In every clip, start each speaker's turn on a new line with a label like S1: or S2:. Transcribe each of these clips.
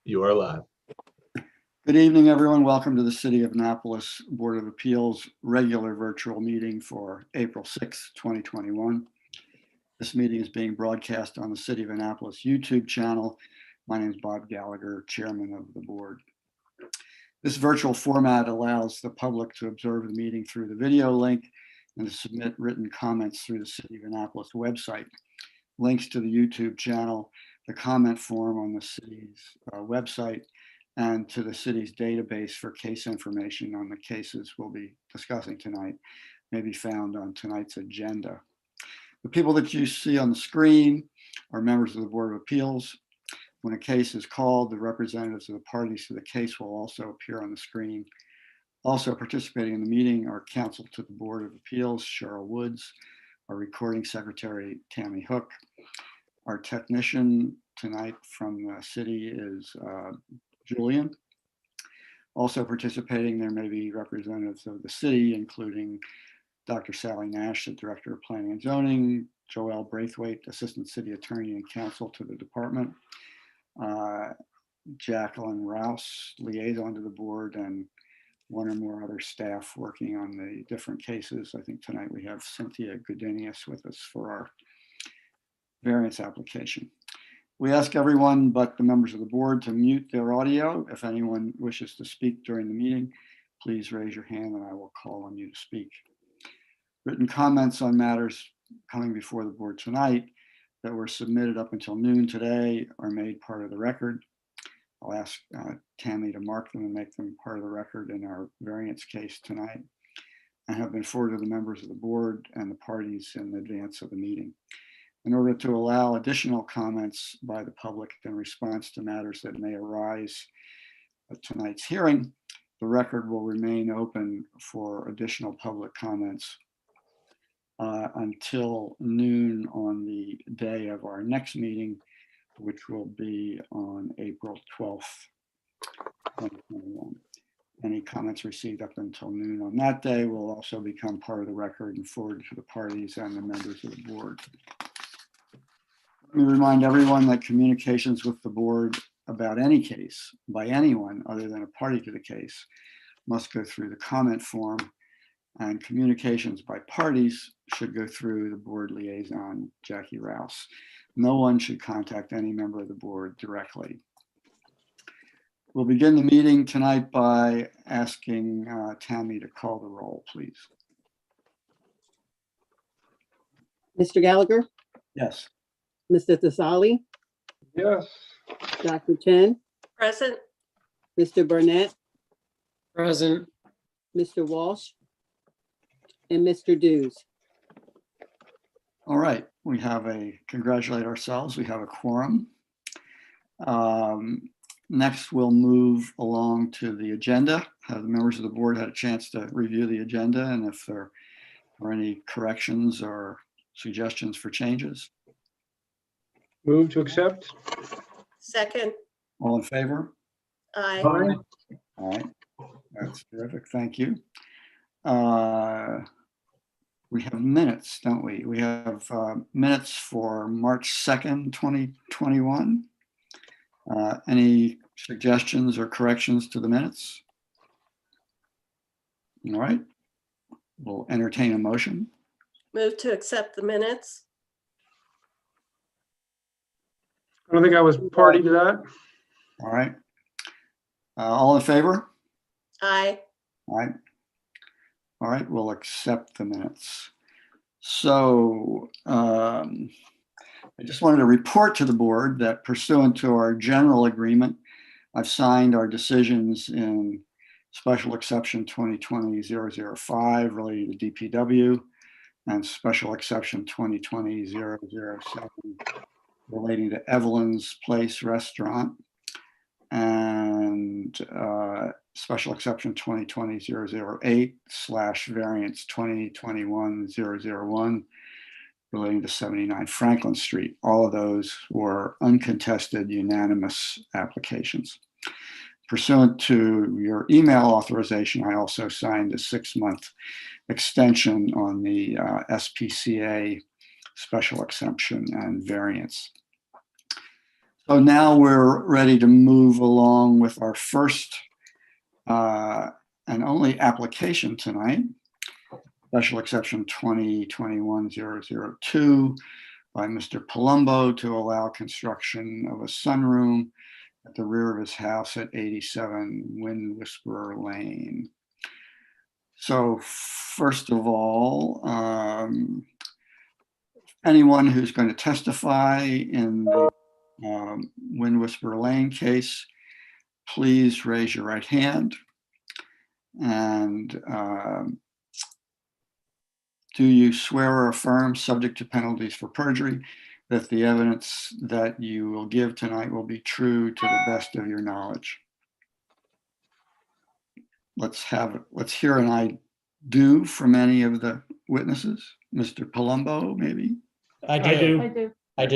S1: You are live.
S2: Good evening, everyone. Welcome to the City of Annapolis Board of Appeals regular virtual meeting for April 6, 2021. This meeting is being broadcast on the City of Annapolis YouTube channel. My name is Bob Gallagher, Chairman of the board. This virtual format allows the public to observe the meeting through the video link and to submit written comments through the City of Annapolis website. Links to the YouTube channel, the comment form on the city's website, and to the city's database for case information on the cases we'll be discussing tonight may be found on tonight's agenda. The people that you see on the screen are members of the Board of Appeals. When a case is called, the representatives of the parties to the case will also appear on the screen. Also participating in the meeting are counsel to the Board of Appeals, Cheryl Woods, our recording secretary, Tammy Hook. Our technician tonight from the city is Julian. Also participating, there may be representatives of the city, including Dr. Sally Nash, the Director of Planning and Zoning, Joelle Braithwaite, Assistant City Attorney and Counsel to the department, Jacqueline Rouse, Liaison to the board, and one or more other staff working on the different cases. I think tonight we have Cynthia Godinius with us for our variance application. We ask everyone but the members of the board to mute their audio. If anyone wishes to speak during the meeting, please raise your hand and I will call on you to speak. Written comments on matters coming before the board tonight that were submitted up until noon today are made part of the record. I'll ask Tammy to mark them and make them part of the record in our variance case tonight, and have been forwarded to the members of the board and the parties in advance of the meeting. In order to allow additional comments by the public in response to matters that may arise at tonight's hearing, the record will remain open for additional public comments until noon on the day of our next meeting, which will be on April 12th, 2021. Any comments received up until noon on that day will also become part of the record and forwarded to the parties and the members of the board. Let me remind everyone that communications with the board about any case by anyone other than a party to the case must go through the comment form, and communications by parties should go through the board liaison, Jackie Rouse. No one should contact any member of the board directly. We'll begin the meeting tonight by asking Tammy to call the roll, please.
S3: Mr. Gallagher,
S2: Yes.
S3: Mr. Thesali,
S4: Yes.
S3: Dr. Chen,
S5: Present.
S3: Mr. Burnett,
S4: Present.
S3: Mr. Walsh, and Mr. Dews.
S2: All right, we have congratulate ourselves, we have a quorum. Next, we'll move along to the agenda. Have the members of the board had a chance to review the agenda, and if there are any corrections or suggestions for changes?
S4: Move to accept.
S5: Second.
S2: All in favor?
S5: Aye.
S2: All right, that's terrific, thank you. We have minutes, don't we? We have minutes for March 2nd, 2021. Any suggestions or corrections to the minutes? All right, we'll entertain a motion.
S5: Move to accept the minutes.
S4: I don't think I was party to that.
S2: All right. All in favor?
S5: Aye.
S2: All right. All right, we'll accept the minutes. So I just wanted to report to the board that pursuant to our general agreement, I've signed our decisions in Special Exception 2020-005 relating to DPW and Special Exception 2020-007 relating to Evelyn's Place Restaurant, and Special Exception 2020-008/variance 2021-001 relating to 79 Franklin Street. All of those were uncontested, unanimous applications. Pursuant to your email authorization, I also signed a 6-month extension on the SPCA special exception and variance. So now we're ready to move along with our first and only application tonight, special exception 2021-002 by Mr. Palumbo to allow construction of a sunroom at the rear of his house at 87 Wind Whisperer Lane. So first of all, anyone who's going to testify in the Wind Whisperer Lane case, please raise your right hand. And do you swear or affirm, subject to penalties for perjury, that the evidence that you will give tonight will be true to the best of your knowledge? Let's hear an I do from any of the witnesses. Mr. Palumbo, maybe?
S1: I do.
S2: Thank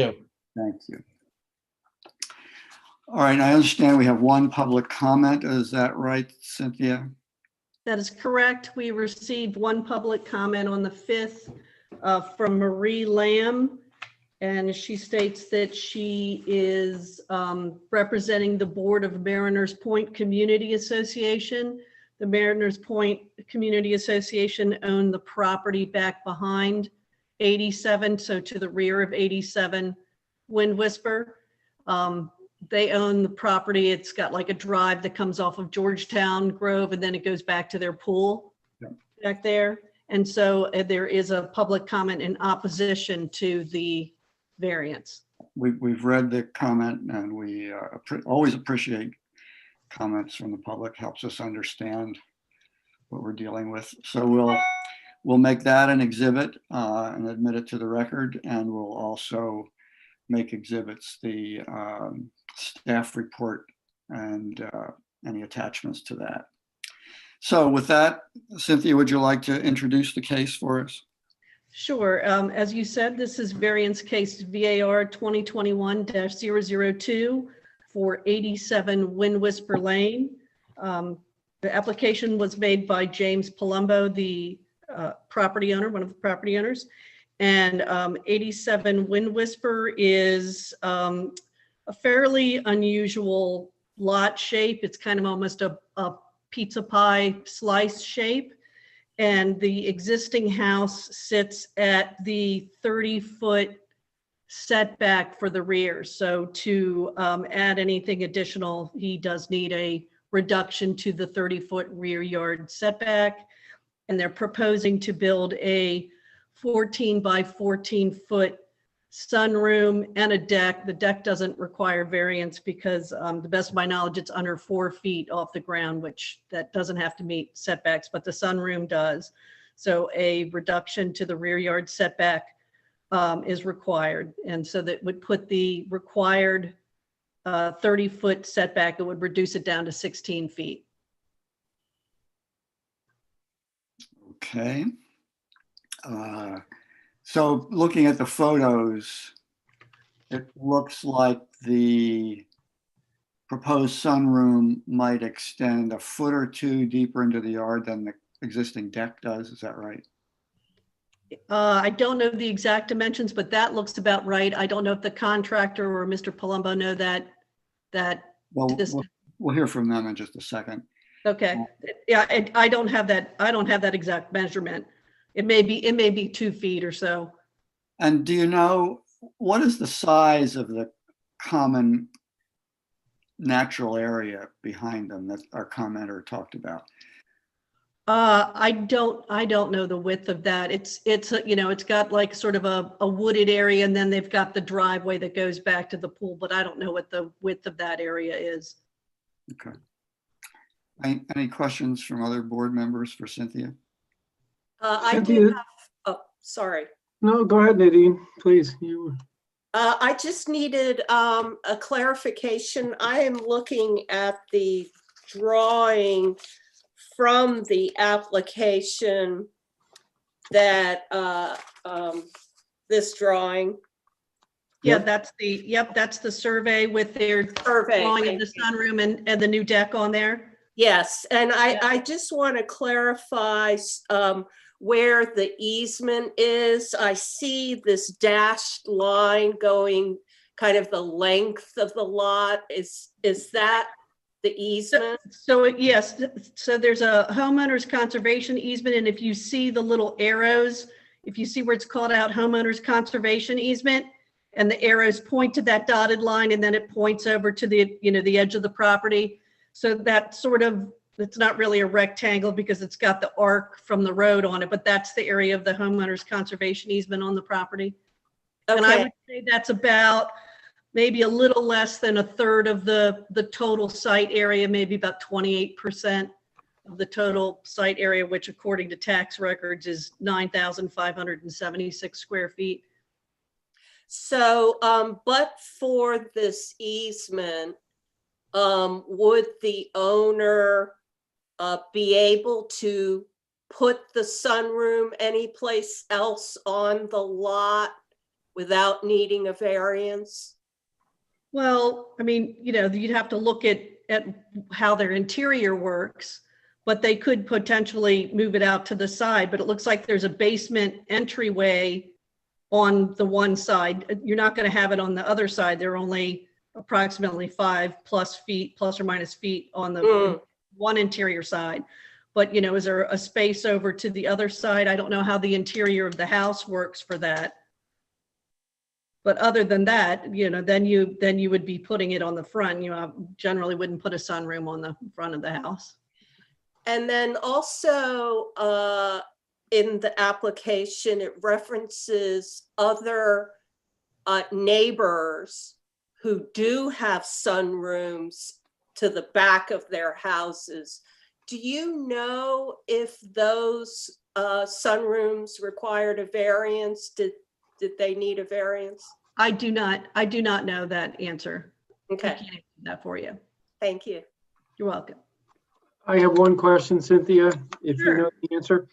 S2: you. All right, I understand we have one public comment. Is that right, Cynthia?
S6: That is correct. We received one public comment on the 5th from Marie Lamb. And she states that she is representing the Board of Mariners Point Community Association. The Mariners Point Community Association owned the property back behind 87, so to the rear of 87 Wind Whisper. They own the property. It's got like a drive that comes off of Georgetown Grove, and then it goes back to their pool back there. And so there is a public comment in opposition to the variance.
S2: We've read the comment, and we always appreciate comments from the public. Helps us understand what we're dealing with. So we'll make that an exhibit and admit it to the record, and we'll also make exhibits the staff report and any attachments to that. So with that, Cynthia, would you like to introduce the case for us?
S6: Sure. As you said, this is variance case VAR 2021-002 for 87 Wind Whisper Lane. The application was made by James Palumbo, the property owner, one of the property owners. And 87 Wind Whisper is a fairly unusual lot shape. It's kind of almost a pizza pie slice shape. And the existing house sits at the 30-foot setback for the rear. So to add anything additional, he does need a reduction to the 30-foot rear yard setback. And they're proposing to build a 14 by 14 foot sunroom and a deck. The deck doesn't require variance because to the best of my knowledge, it's under 4 feet off the ground, which that doesn't have to meet setbacks, but the sunroom does. So a reduction to the rear yard setback is required. And so that would put the required 30-foot setback, it would reduce it down to 16 feet.
S2: Okay. So looking at the photos, it looks like the proposed sunroom might extend a foot or two deeper into the yard than the existing deck does. Is that right?
S6: I don't know the exact dimensions, but that looks about right. I don't know if the contractor or Mr. Palumbo know that.
S2: Well, we'll hear from them in just a second.
S6: Okay. Yeah, I don't have that. I don't have that exact measurement. It may be 2 feet or so.
S2: And do you know, what is the size of the common natural area behind them that our commenter talked about?
S6: I don't know the width of that. It's got like sort of a wooded area, and then they've got the driveway that goes back to the pool, but I don't know what the width of that area is.
S2: Okay. Any questions from other board members for Cynthia?
S5: I do
S4: Cynthia?
S5: have, oh, sorry.
S4: No, go ahead, Nadine, please.
S5: I just needed a clarification. I am looking at the drawing from the application that this drawing.
S6: Yeah, that's the survey with their
S5: Survey.
S6: drawing of the sunroom and the new deck on there.
S5: Yes, and I just want to clarify where the easement is. I see this dashed line going kind of the length of the lot? Is that the easement?
S6: So yes, so there's a homeowner's conservation easement, and if you see the little arrows, if you see where it's called out homeowner's conservation easement, and the arrows point to that dotted line, and then it points over to the, the edge of the property. So that sort of, it's not really a rectangle because it's got the arc from the road on it, but that's the area of the homeowner's conservation easement on the property. And I
S5: Okay,
S6: would say that's about maybe a little less than a third of the total site area, maybe about 28% of the total site area, which according to tax records is 9,576 square feet.
S5: so, but for this easement, would the owner be able to put the sunroom anyplace else on the lot without needing a variance?
S6: Well, I mean, you'd have to look at how their interior works, but they could potentially move it out to the side, but it looks like there's a basement entryway on the one side. You're not going to have it on the other side. They're only approximately 5+ feet, plus or minus feet on the one interior side. But, is there a space over to the other side? I don't know how the interior of the house works for that. But other than that, then you would be putting it on the front. Generally wouldn't put a sunroom on the front of the house.
S5: And then also in the application, it references other neighbors who do have sunrooms to the back of their houses. Do you know if those sunrooms required a variance? Did they need a variance?
S6: I do not know that answer. I
S5: Okay,
S6: can't answer that for you.
S5: thank you.
S6: You're welcome.
S4: I have one question, Cynthia, if you
S6: Sure.
S4: know the answer.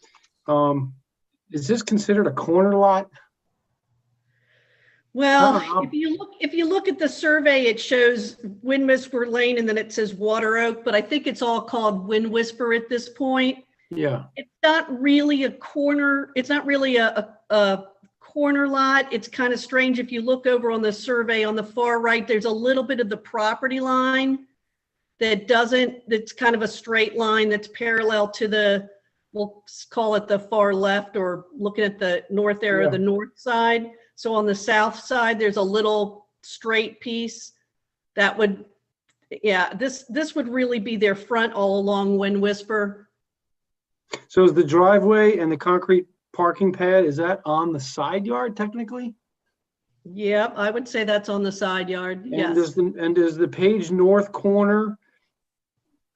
S4: Is this considered a corner lot?
S6: Well,
S4: Oh,
S6: if you look at the survey, it shows Wind Whisper Lane and then it says Water Oak, but I think it's all called Wind Whisper at this point.
S4: Yeah,
S6: It's not really a corner. It's not really a corner lot. It's kind of strange. If you look over on the survey on the far right, there's a little bit of the property line that's kind of a straight line that's parallel to the, we'll call it the far left, or looking at the north arrow,
S4: Yeah.
S6: the north side. So on the south side, there's a little straight piece that would, this would really be their front all along Wind Whisper.
S4: so is the driveway and the concrete parking pad, is that on the side yard technically?
S6: Yep, I would say that's on the side yard,
S4: And
S6: yes.
S4: does the Page North corner,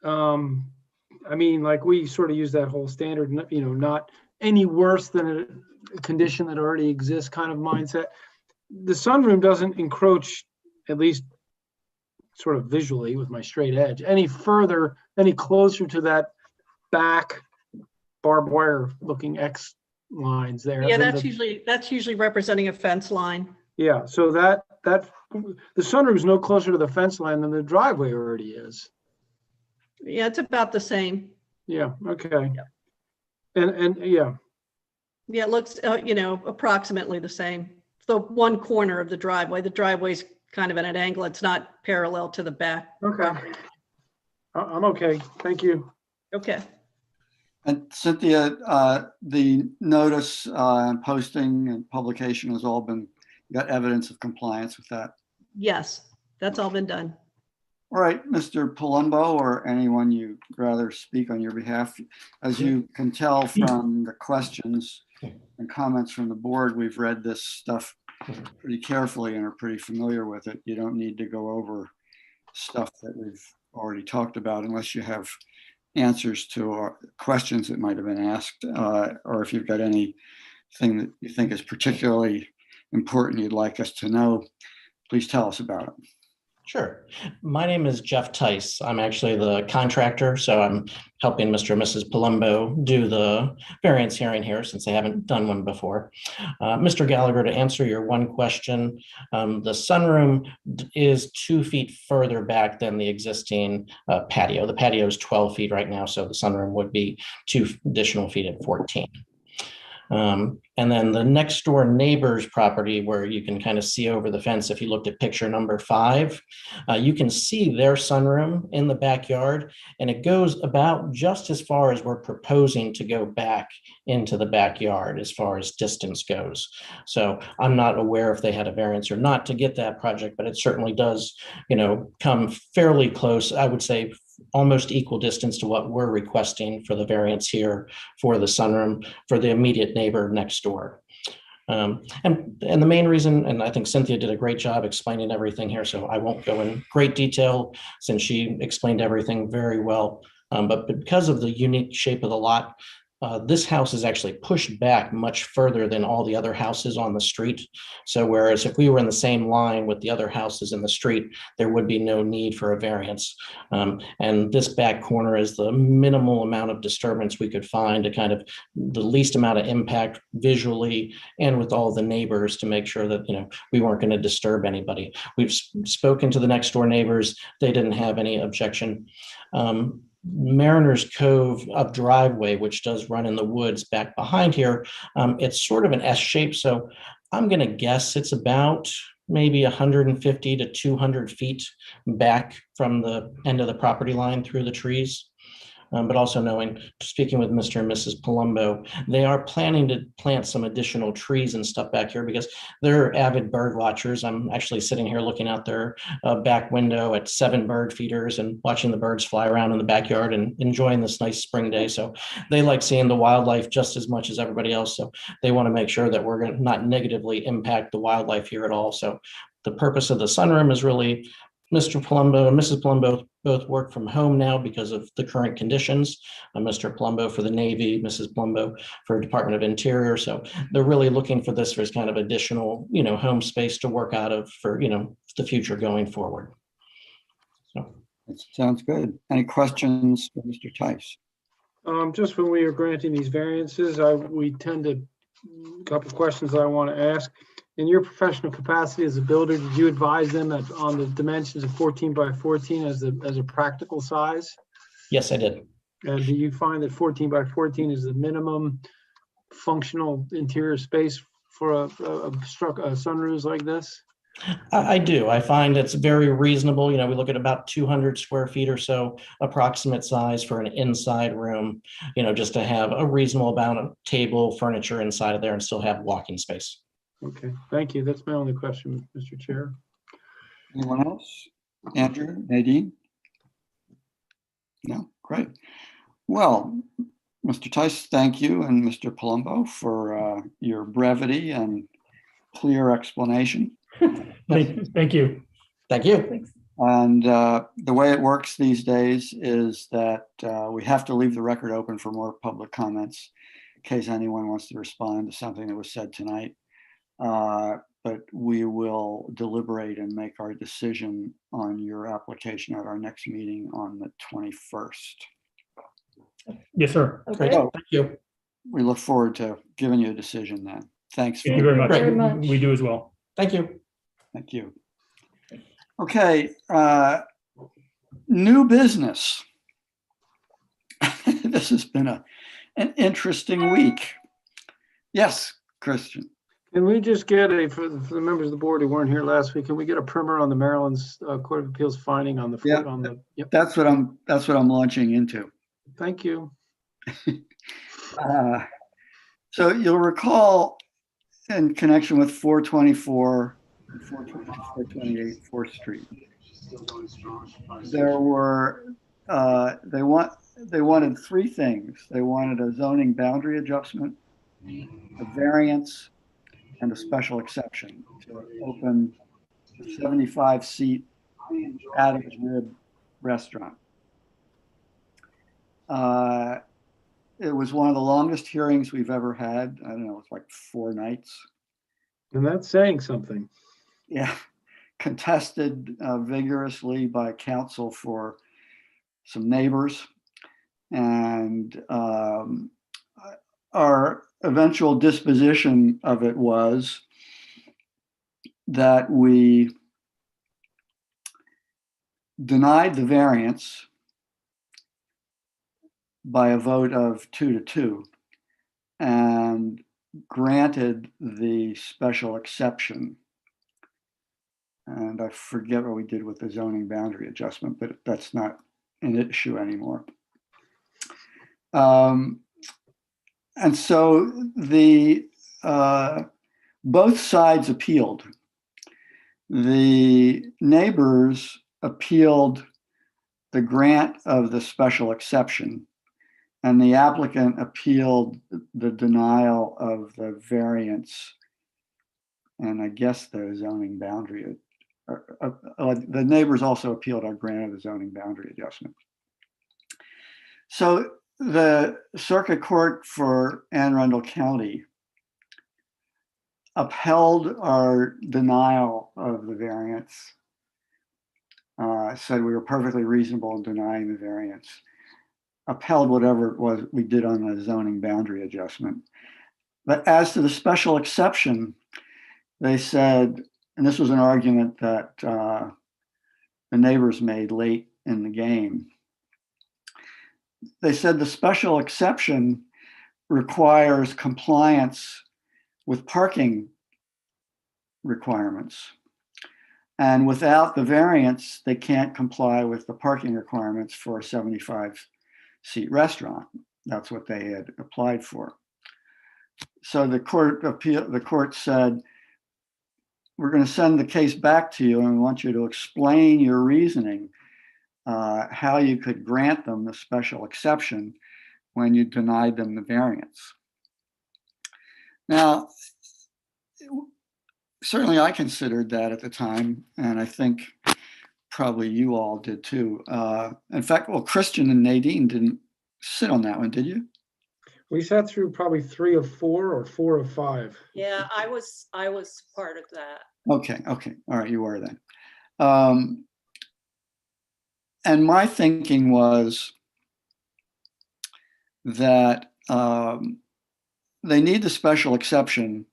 S4: I mean, like we sort of use that whole standard, not any worse than a condition that already exists kind of mindset. The sunroom doesn't encroach, at least sort of visually with my straight edge, any closer to that back barbed wire looking X lines there.
S6: Yeah,
S4: than
S6: that's usually representing a fence line.
S4: Yeah, so that the sunroom's no closer to the fence line than the driveway already is.
S6: Yeah, it's about the same.
S4: Yeah, okay. And yeah,
S6: Yeah, it looks, approximately the same. The one corner of the driveway's kind of at an angle. It's not parallel to the back.
S4: okay. I'm okay, thank you.
S6: Okay.
S2: And Cynthia, the notice and posting and publication has all been, got evidence of compliance with that.
S6: Yes, that's all been done.
S2: All right, Mr. Palumbo, or anyone you'd rather speak on your behalf. As you can tell from the questions and comments from the board, we've read this stuff pretty carefully and are pretty familiar with it. You don't need to go over stuff that we've already talked about unless you have answers to questions that might have been asked, or if you've got anything that you think is particularly important you'd like us to know, please tell us about it.
S1: Sure. My name is Jeff Tice. I'm actually the contractor, so I'm helping Mr. and Mrs. Palumbo do the variance hearing here since they haven't done one before. Mr. Gallagher, to answer your one question, the sunroom is 2 feet further back than the existing patio. The patio is 12 feet right now, so the sunroom would be 2 additional feet at 14. And then the next door neighbor's property, where you can kind of see over the fence, if you looked at picture number 5, you can see their sunroom in the backyard, and it goes about just as far as we're proposing to go back into the backyard as far as distance goes. So I'm not aware if they had a variance or not to get that project, but it certainly does, come fairly close. I would say almost equal distance to what we're requesting for the variance here for the sunroom for the immediate neighbor next door. And the main reason, and I think Cynthia did a great job explaining everything here, so I won't go in great detail since she explained everything very well. But because of the unique shape of the lot, this house is actually pushed back much further than all the other houses on the street. So whereas if we were in the same line with the other houses in the street, there would be no need for a variance. And this back corner is the minimal amount of disturbance we could find to kind of the least amount of impact visually and with all the neighbors to make sure that, we weren't going to disturb anybody. We've spoken to the next door neighbors. They didn't have any objection. Mariners Cove of driveway, which does run in the woods back behind here, it's sort of an S shape. So I'm going to guess it's about maybe 150 to 200 feet back from the end of the property line through the trees. But also speaking with Mr. and Mrs. Palumbo, they are planning to plant some additional trees and stuff back here because they're avid bird watchers. I'm actually sitting here looking out their back window at 7 bird feeders and watching the birds fly around in the backyard and enjoying this nice spring day. So they like seeing the wildlife just as much as everybody else. So they want to make sure that we're going to not negatively impact the wildlife here at all. So the purpose of the sunroom is really Mr. Palumbo and Mrs. Palumbo both work from home now because of the current conditions. Mr. Palumbo for the Navy, Mrs. Palumbo for Department of Interior. So they're really looking for this as kind of additional, home space to work out of for, the future going forward. So.
S2: That sounds good. Any questions for Mr. Tice?
S4: Just when we are granting these variances, we tend to, a couple of questions that I want to ask. In your professional capacity as a builder, did you advise them on the dimensions of 14 by 14 as a practical size?
S1: Yes, I did.
S4: And do you find that 14 by 14 is the minimum functional interior space for a sunroofs like this?
S1: I do. I find it's very reasonable. We look at about 200 square feet or so, approximate size for an inside room, just to have a reasonable amount of table, furniture inside of there and still have walking space.
S4: Okay, thank you. That's my only question, Mr. Chair.
S2: Anyone else? Andrew, Nadine? No, great. Well, Mr. Tice, thank you, and Mr. Palumbo for your brevity and clear explanation.
S7: Thank you.
S1: Thank you.
S2: And the way it works these days is that we have to leave the record open for more public comments in case anyone wants to respond to something that was said tonight. But we will deliberate and make our decision on your application at our next meeting on the 21st.
S7: Yes, sir.
S1: Great.
S2: Oh,
S1: Thank you.
S2: we look forward to giving you a decision then. Thanks.
S7: Thank you very much.
S1: Very
S8: much.
S7: We do as well.
S1: Thank you.
S2: Thank you. Okay, new business. This has been an interesting week. Yes, Christian.
S4: Can we just get for the members of the board who weren't here last week, can we get a primer on the Maryland's Court of Appeals finding on the,
S2: Yeah.
S4: Yep,
S2: That's what I'm launching into.
S4: thank you.
S2: So you'll recall in connection with 424, 428 4th Street, there were, they wanted 3 things. They wanted a zoning boundary adjustment, a variance, and a special exception to open the 75-seat Adam's Rib restaurant. It was one of the longest hearings we've ever had. I don't know, it's like 4 nights.
S4: And that's saying something.
S2: Yeah, contested vigorously by counsel for some neighbors. And our eventual disposition of it was that we denied the variance by a vote of 2-2 and granted the special exception. And I forget what we did with the zoning boundary adjustment, but that's not an issue anymore. And so both sides appealed. The neighbors appealed the grant of the special exception, and the applicant appealed the denial of the variance, and I guess the zoning boundary. The neighbors also appealed our grant of the zoning boundary adjustment. So the Circuit Court for Anne Arundel County upheld our denial of the variance, said we were perfectly reasonable in denying the variance, upheld whatever it was we did on the zoning boundary adjustment. But as to the special exception, they said, and this was an argument that the neighbors made late in the game, they said the special exception requires compliance with parking requirements. And without the variance, they can't comply with the parking requirements for a 75-seat restaurant. That's what they had applied for. So the court said, we're going to send the case back to you and we want you to explain your reasoning, how you could grant them the special exception when you denied them the variance. Now, certainly I considered that at the time, and I think probably you all did too. In fact, well, Christian and Nadine didn't sit on that one, did you?
S4: We sat through probably 3 of 4 or 4 of 5.
S5: Yeah, I was part of that.
S2: Okay, all right, you were then. And my thinking was that they need the special exception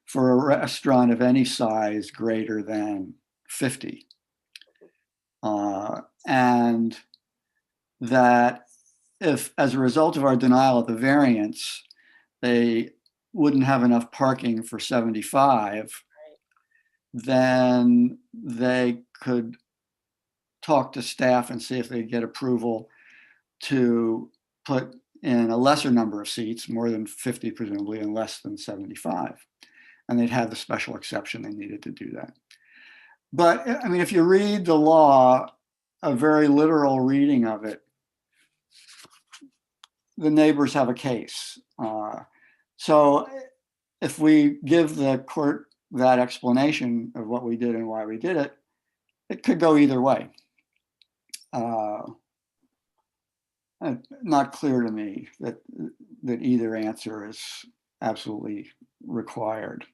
S2: for a restaurant of any size greater than 50. And that if, as a result of our denial of the variance, they wouldn't have enough parking for 75, then they could talk to staff and see if they get approval to put in a lesser number of seats, more than 50 presumably, and less than 75. And they'd have the special exception they needed to do that. But I mean, if you read the law, a very literal reading of it, the neighbors have a case. So if we give the court that explanation of what we did and why we did it, it could go either way. Not clear to me that either answer is absolutely required.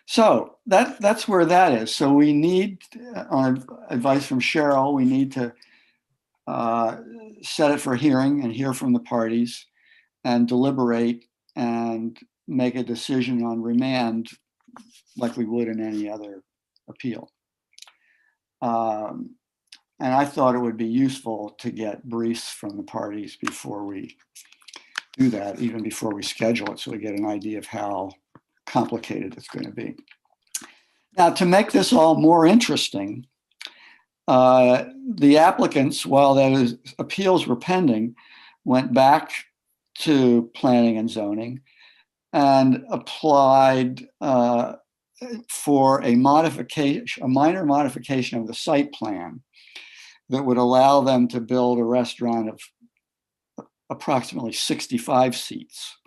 S2: So that's where that is. So we need, on advice from Cheryl, we need to set it for hearing and hear from the parties and deliberate and make a decision on remand like we would in any other appeal. And I thought it would be useful to get briefs from the parties before we do that, even before we schedule it, so we get an idea of how complicated it's going to be. Now, to make this all more interesting, the applicants, while those appeals were pending, went back to planning and zoning and applied for a modification, a minor modification of the site plan that would allow them to build a restaurant of approximately 65 seats.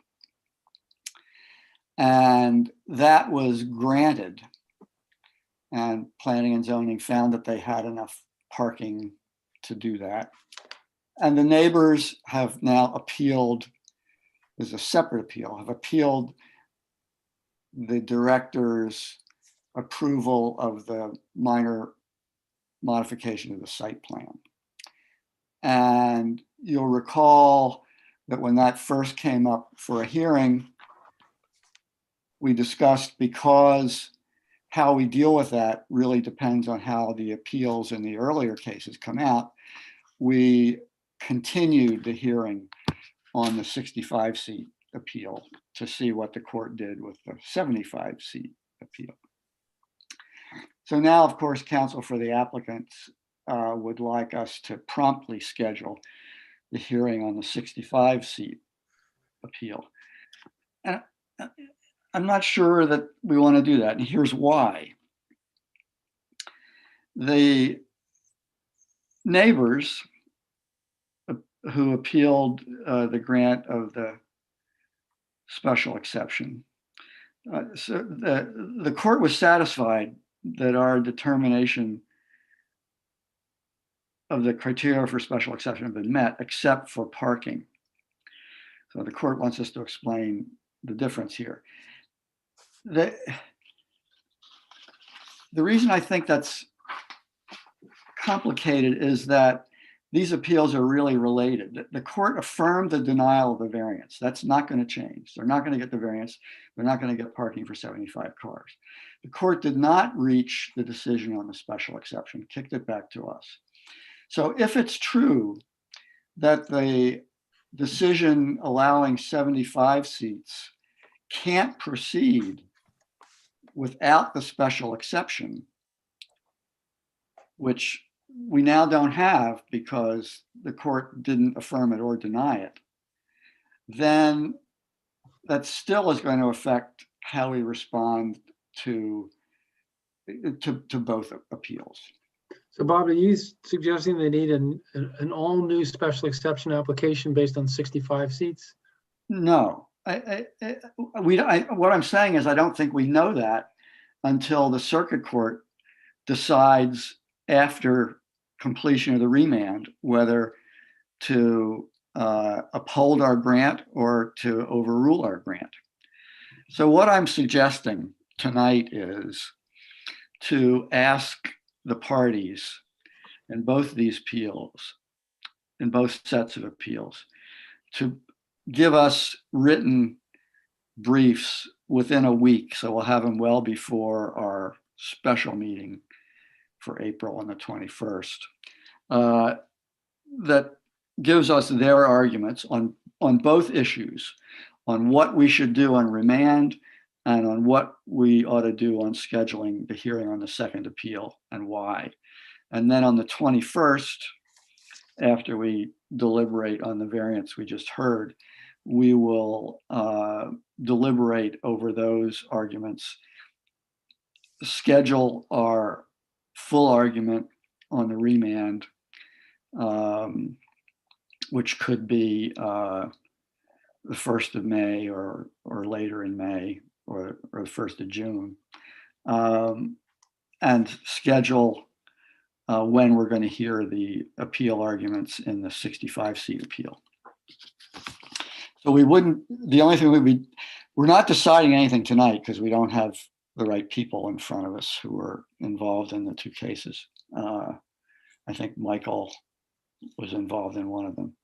S2: And that was granted. And planning and zoning found that they had enough parking to do that. And the neighbors have now appealed, there's a separate appeal, have appealed the director's approval of the minor modification of the site plan. And you'll recall that when that first came up for a hearing, we discussed, because how we deal with that really depends on how the appeals in the earlier cases come out, we continued the hearing on the 65 seat appeal to see what the court did with the 75-seat appeal. So now, of course, counsel for the applicants would like us to promptly schedule the hearing on the 65-seat appeal. And I'm not sure that we want to do that, and here's why. The neighbors who appealed the grant of the special exception, so the court was satisfied that our determination of the criteria for special exception have been met, except for parking. So the court wants us to explain the difference here. The reason I think that's complicated is that these appeals are really related. The court affirmed the denial of the variance. That's not going to change. They're not going to get the variance. They're not going to get parking for 75 cars. The court did not reach the decision on the special exception, kicked it back to us. So if it's true that the decision allowing 75 seats can't proceed without the special exception, which we now don't have because the court didn't affirm it or deny it, then that still is going to affect how we respond to both appeals.
S4: So Bob, are you suggesting they need an all-new special exception application based on 65 seats?
S2: No, what I'm saying is I don't think we know that until the circuit court decides after completion of the remand whether to uphold our grant or to overrule our grant. So what I'm suggesting tonight is to ask the parties in both these appeals, in both sets of appeals, to give us written briefs within a week. So we'll have them well before our special meeting for April on the 21st. That gives us their arguments on both issues, on what we should do on remand and on what we ought to do on scheduling the hearing on the second appeal and why. And then on the 21st, after we deliberate on the variance we just heard, we will deliberate over those arguments, schedule our full argument on the remand, which could be the 1st of May or later in May or the 1st of June, and schedule when we're going to hear the appeal arguments in the 65-seat appeal. So the only thing we're not deciding anything tonight because we don't have the right people in front of us who are involved in the two cases. I think Michael was involved in one of them.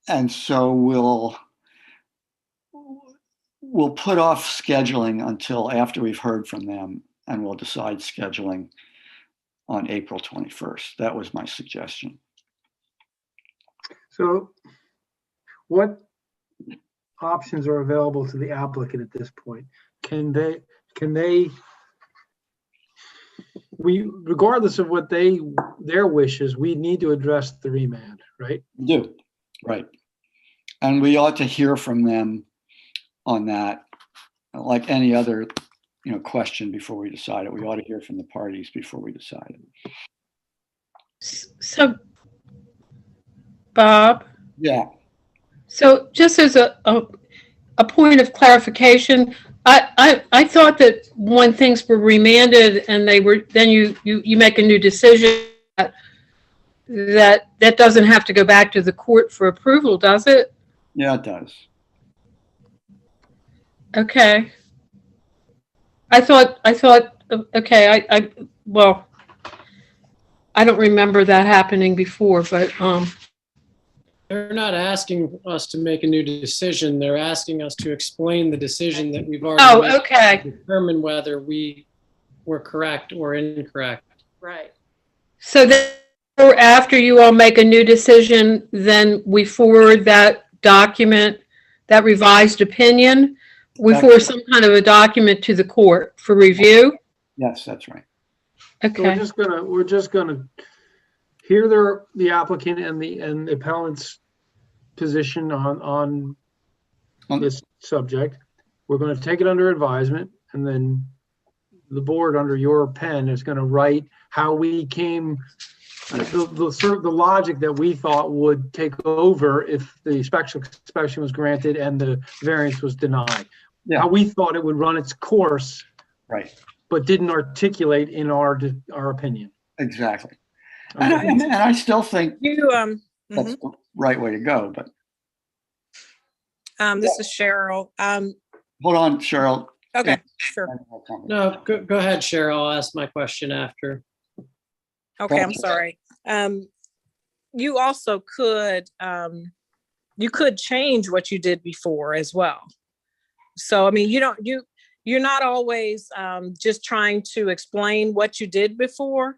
S2: And so we'll put off scheduling until after we've heard from them, and we'll decide scheduling on April 21st. That was my suggestion.
S4: So what options are available to the applicant at this point? Regardless of what their wishes, we need to address the remand, right?
S2: We do, right. And we ought to hear from them on that, like any other question before we decide it. We ought to hear from the parties before we decide it.
S8: So, Bob?
S2: Yeah.
S8: So just as a point of clarification, I thought that when things were remanded and then you make a new decision, that doesn't have to go back to the court for approval, does it?
S2: Yeah, it does.
S8: Okay. I thought, okay, well, I don't remember that happening before, but,
S9: They're not asking us to make a new decision. They're asking us to explain the decision that we've already made.
S8: Okay.
S9: To determine whether we were correct or incorrect.
S5: Right.
S8: So or after you all make a new decision, then we forward that document, that revised opinion, we forward some kind of a document to the court for review?
S2: Yes, that's right.
S4: So
S8: Okay.
S4: we're just gonna hear the applicant and the appellant's position on this subject. We're gonna take it under advisement, and then the board, under your pen, is gonna write how we came, the logic that we thought would take over if the special exception was granted and the variance was denied.
S2: Yeah.
S4: How we thought it would run its course,
S2: Right,
S4: but didn't articulate in our opinion.
S2: exactly. And I still think
S10: You,
S2: that's the right way to go, but
S10: this is Cheryl.
S2: hold on, Cheryl.
S10: Okay, sure.
S9: No, go ahead, Cheryl. I'll ask my question after.
S10: Okay, I'm sorry. You also could, you could change what you did before as well. So, I mean, you're not always just trying to explain what you did before.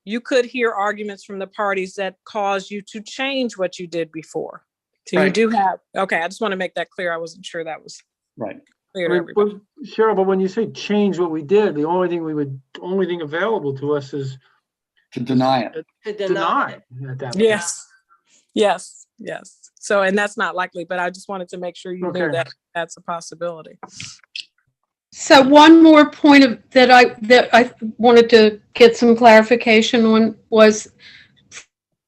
S10: You could hear arguments from the parties that cause you to change what you did before. So you
S2: Right.
S10: do have, okay, I just want to make that clear. I wasn't sure that was
S2: Right.
S10: clear to everybody.
S4: Cheryl, but when you say change what we did, the only thing available to us is
S2: To deny it.
S5: To
S4: deny
S5: deny.
S4: at that point.
S10: Yes. So, and that's not likely, but I just wanted to make sure you knew
S4: Okay.
S10: that that's a possibility.
S8: So one more point that I wanted to get some clarification on was,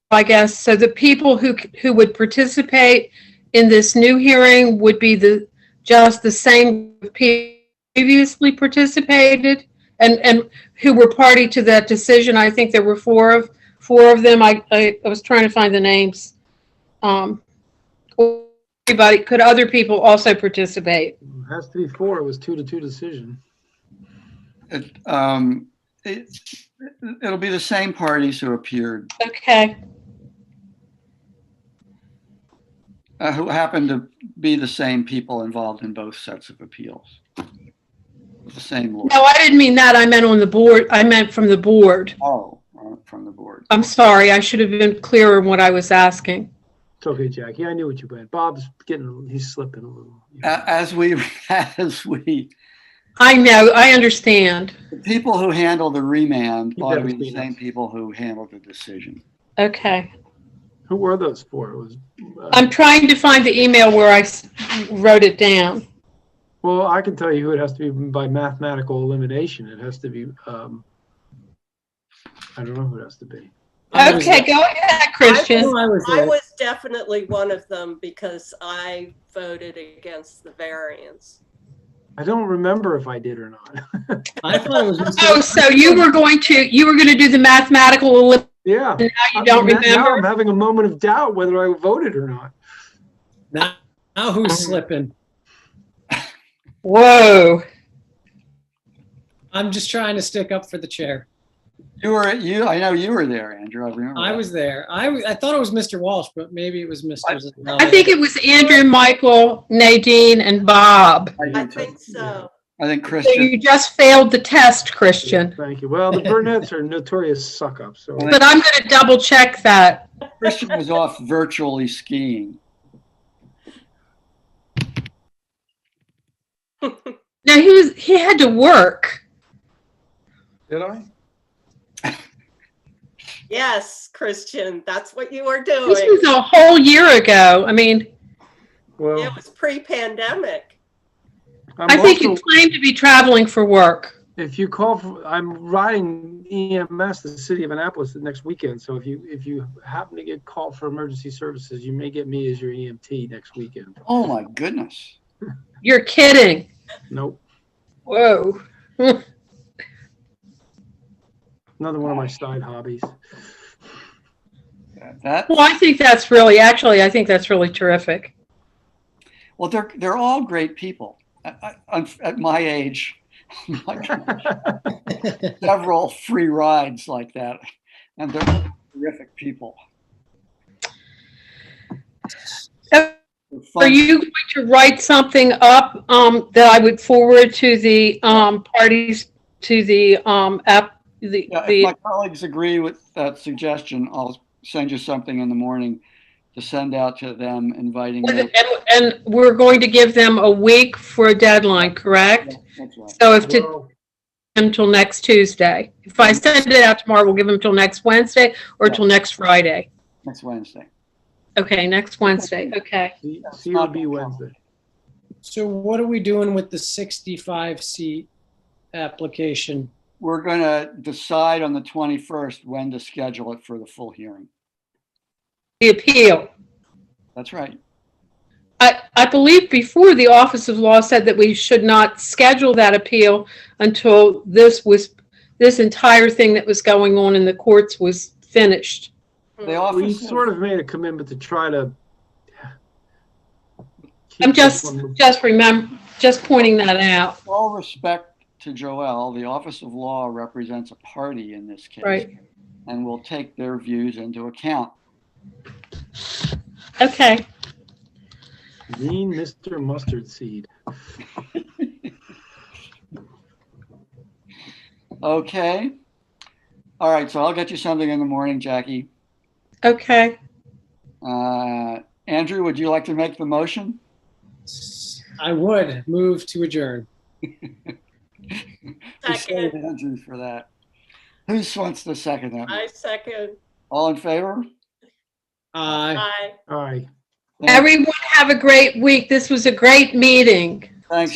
S8: I guess, so the people who would participate in this new hearing would be just the same people previously participated and who were party to that decision. I think there were four of them. I was trying to find the names. Everybody, could other people also participate?
S4: It has to be 4. It was 2-2 decision.
S2: It'll be the same parties who appeared,
S8: Okay.
S2: who happen to be the same people involved in both sets of appeals. The same lawyer.
S8: No, I didn't mean that. I meant on the board. I meant from the board.
S2: Oh, from the board.
S8: I'm sorry. I should have been clearer in what I was asking.
S4: It's okay, Jackie. I knew what you meant. Bob's he's slipping a little.
S2: As we,
S8: I know. I understand.
S2: the people who handle the remand
S4: You
S2: ought to
S4: better
S2: be the
S4: speak
S2: same
S4: up.
S2: people who handle the decision.
S8: Okay.
S4: Who were those 4? It was.
S8: I'm trying to find the email where I wrote it down.
S4: Well, I can tell you who it has to be by mathematical elimination. It has to be. I don't know who it has to be.
S8: Okay, go ahead, Christian.
S5: I was definitely one of them because I voted against the variance.
S4: I don't remember if I did or not.
S9: I thought it was.
S8: Oh, so you were going to do the mathematical elimination.
S4: Yeah.
S8: Now you don't
S4: Now I'm
S8: remember?
S4: having a moment of doubt whether I voted or not.
S9: Now who's slipping?
S8: Whoa.
S9: I'm just trying to stick up for the chair.
S2: I know you were there, Andrew. I remember.
S9: I
S2: that.
S9: was there. I thought it was Mr. Walsh, but maybe it was Mr. Zanelli.
S8: I think it was Andrew, Michael, Nadine, and Bob.
S5: I think so.
S2: I think
S8: So
S2: Christian.
S8: you just failed the test, Christian.
S4: Thank you. Well, the Burnett's are notorious suck-ups. So
S8: But I'm going to double check that.
S2: Christian was off virtually skiing.
S8: Now he had to work.
S4: did I?
S5: Yes, Christian, that's what you were
S8: This
S5: doing.
S8: was a whole year ago. I mean,
S4: Well,
S5: It was pre-pandemic.
S8: I think you claimed to be traveling for work.
S4: If you call for, I'm riding EMS, the city of Annapolis, the next weekend. So if you happen to get called for emergency services, you may get me as your EMT next weekend.
S2: Oh my goodness.
S8: You're kidding.
S4: Nope.
S8: Whoa.
S4: Another one of my side hobbies.
S2: That
S8: Well, I think that's really terrific.
S2: well, they're all great people. At my age, like, several free rides like that, and they're terrific people.
S8: Are
S2: Fun.
S8: you going to write something up that I would forward to the parties to the
S2: Yeah, if
S8: the,
S2: my colleagues agree with that suggestion, I'll send you something in the morning to send out to them, inviting them.
S8: and we're going to give them a week for a deadline, correct?
S2: That's right.
S8: So if to
S4: Well,
S8: until next Tuesday. If I send it out tomorrow, we'll give them till next Wednesday or till next Friday.
S2: Next Wednesday.
S8: Okay, next Wednesday. Okay.
S4: COB Wednesday.
S9: So what are we doing with the 65 seat application?
S2: We're going to decide on the 21st when to schedule it for the full hearing.
S8: The appeal.
S2: That's right.
S8: I believe before the Office of Law said that we should not schedule that appeal until this entire thing that was going on in the courts was finished.
S2: The
S4: We
S2: office
S4: sort of made a commitment to try to.
S8: I'm
S4: keep this one-
S8: just pointing that out.
S2: With all respect to Joelle, the Office of Law represents a party in this case.
S8: Right.
S2: And will take their views into account.
S8: Okay.
S4: Green Mr. Mustard Seed.
S2: Okay. All right, so I'll get you something in the morning, Jackie.
S8: Okay.
S2: Andrew, would you like to make the motion?
S9: I would move to adjourn.
S2: We saved Andrew for that. Who wants to second that?
S5: I second.
S2: All in favor?
S5: Aye.
S4: Aye.
S8: Everyone have a great week. This was a great meeting.
S2: Thanks,